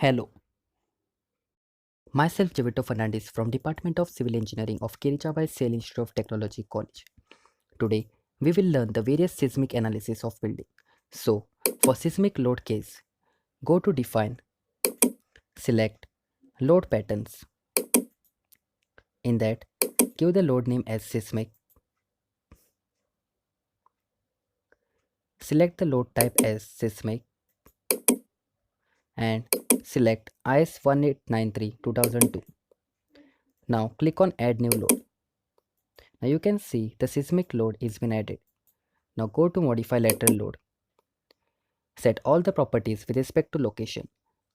Hello, myself Javito Fernandes from Department of Civil Engineering of Girijabai Sale Institute of Technology College. Today, we will learn the various seismic analysis of building. So, for seismic load case, go to define, select load patterns. In that, give the load name as seismic, select the load type as seismic and select IS 1893-2002. Now click on add new load. Now you can see the seismic load is been added. Now go to modify lateral load. Set all the properties with respect to location.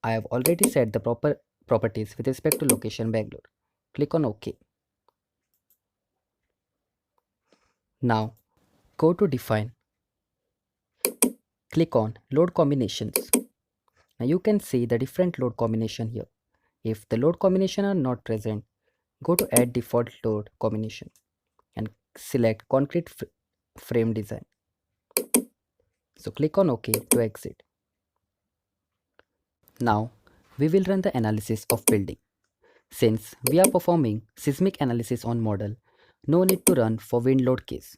I have already set the proper properties with respect to location Bangalore. Click on OK. Now go to define. Click on load combinations. Now you can see the different load combination here. If the load combination are not present, go to add default load combination and select concrete frame design. So click on OK to exit. Now we will run the analysis of building. Since we are performing seismic analysis on model, no need to run for wind load case.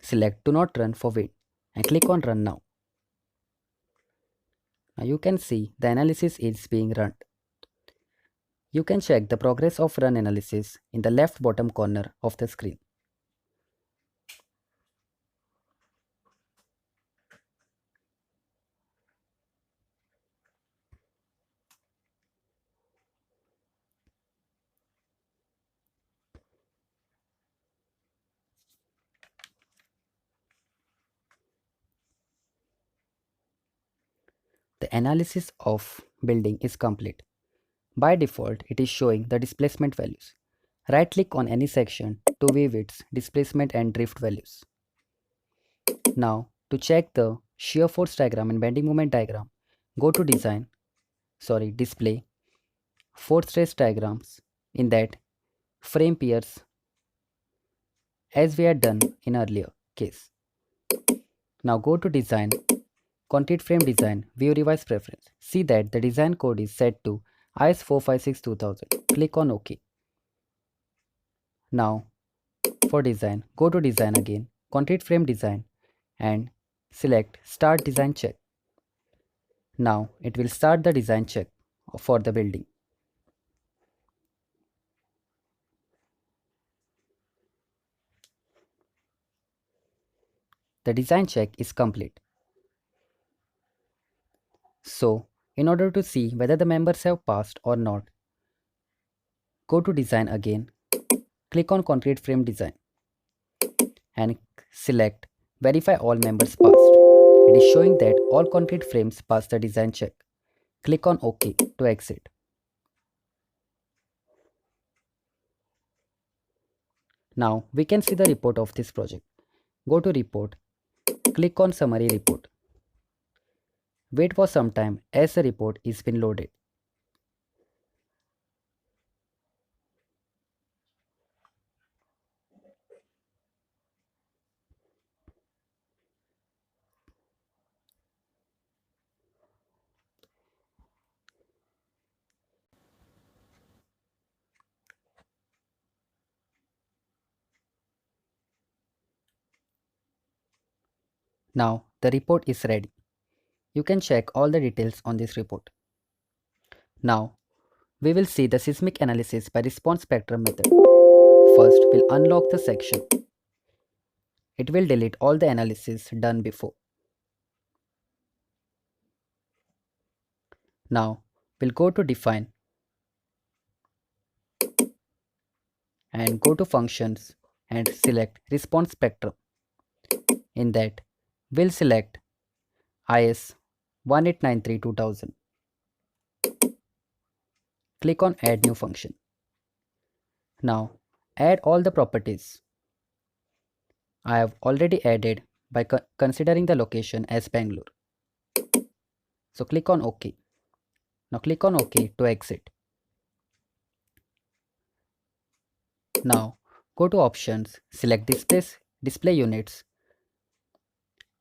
Select do not run for wind and click on run now. Now you can see the analysis is being run. You can check the progress of run analysis in the left bottom corner of the screen. The analysis of building is complete. By default, it is showing the displacement values. Right click on any section to view its displacement and drift values. Now, to check the shear force diagram and bending moment diagram, go to display, force stress diagrams. In that, frame piers as we had done in earlier case. Now go to design, concrete frame design, view revise preference. See that the design code is set to IS 456-2000. Click on OK. Now for design, go to design again, concrete frame design and select start design check. Now it will start the design check for the building. The design check is complete. So, in order to see whether the members have passed or not, go to design again, click on concrete frame design and select verify all members passed. It is showing that all concrete frames passed the design check. Click on OK to exit. Now we can see the report of this project. Go to report, click on summary report. Wait for some time as the report is been loaded. Now the report is ready. You can check all the details on this report. Now we will see the seismic analysis by response spectrum method. First, we'll unlock the section. It will delete all the analysis done before. Now we'll go to define and go to functions and select response spectrum. In that, we'll select IS 1893-2000. Click on add new function. Now add all the properties. I have already added by considering the location as Bangalore. So click on OK. Now click on OK to exit. Now go to options, select display units.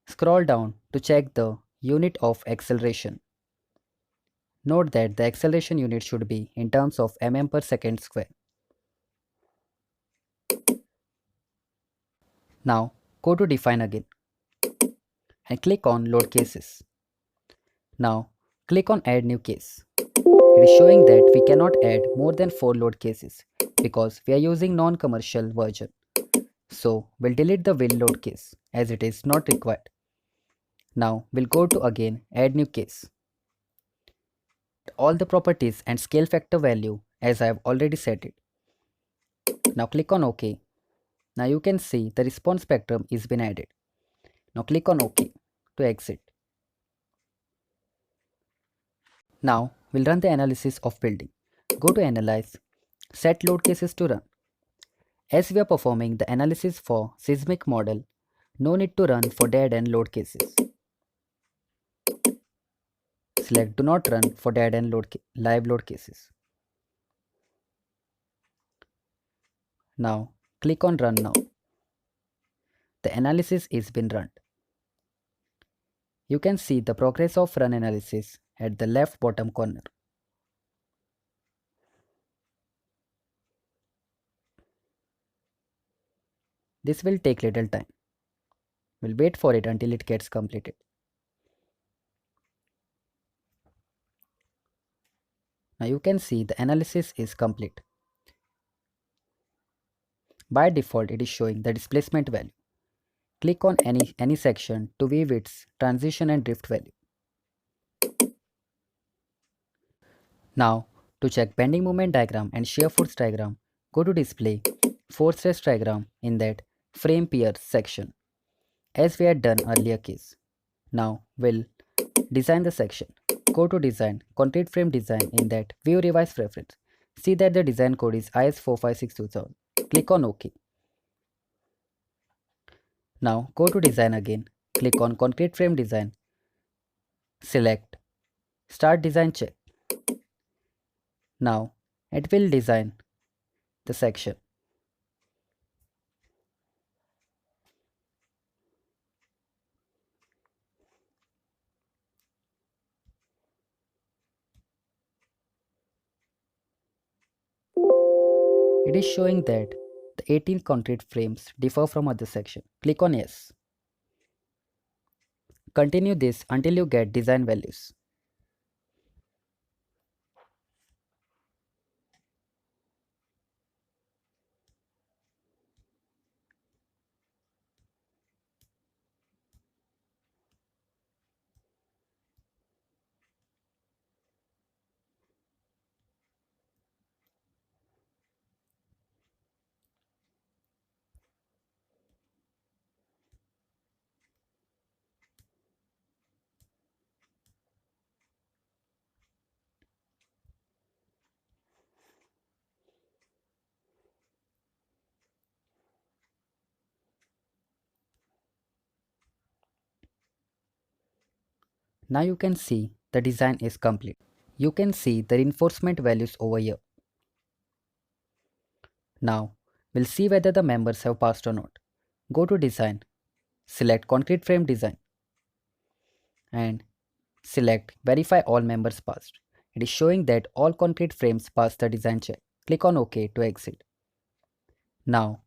Scroll down to check the unit of acceleration. Note that the acceleration unit should be in terms of mm per second square. Now go to define again and click on load cases. Now click on add new case. It is showing that we cannot add more than 4 load cases because we are using non-commercial version. So we'll delete the will load case as it is not required. Now we'll go to again add new case. All the properties and scale factor value as I have already set it. Now click on OK. Now you can see the response spectrum is been added. Now click on OK to exit. Now we'll run the analysis of building. Go to Analyze, set load cases to run. As we are performing the analysis for seismic model, no need to run for dead end load cases. Select do not run for dead end live load cases. Now click on run now. The analysis is been run. You can see the progress of run analysis at the left bottom corner. This will take little time. We'll wait for it until it gets completed. Now you can see the analysis is complete. By default, it is showing the displacement value. Click on any section to view its transition and drift value. Now, to check bending moment diagram and shear force diagram, go to display force stress diagram in that frame peer section, as we had done earlier case. Now, we'll design the section. Go to design, concrete frame design in that view revised reference. See that the design code is IS45627. Click on OK. Now go to design again, click on concrete frame design, select start design check. Now it will design the section. It is showing that the 18 concrete frames differ from other section. Click on yes. Continue this until you get design values. Now you can see the design is complete. You can see the reinforcement values over here. Now we'll see whether the members have passed or not. Go to design, select concrete frame design and select verify all members passed. It is showing that all concrete frames passed the design check. Click on OK to exit. Now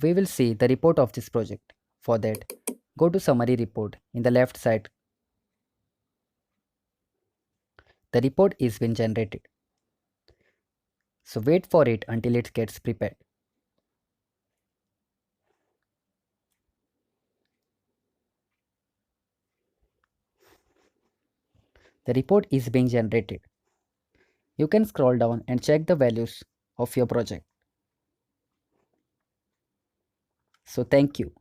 we will see the report of this project. For that, go to summary report in the left side. The report is been generated. So wait for it until it gets prepared. The report is being generated. You can scroll down and check the values of your project. So thank you.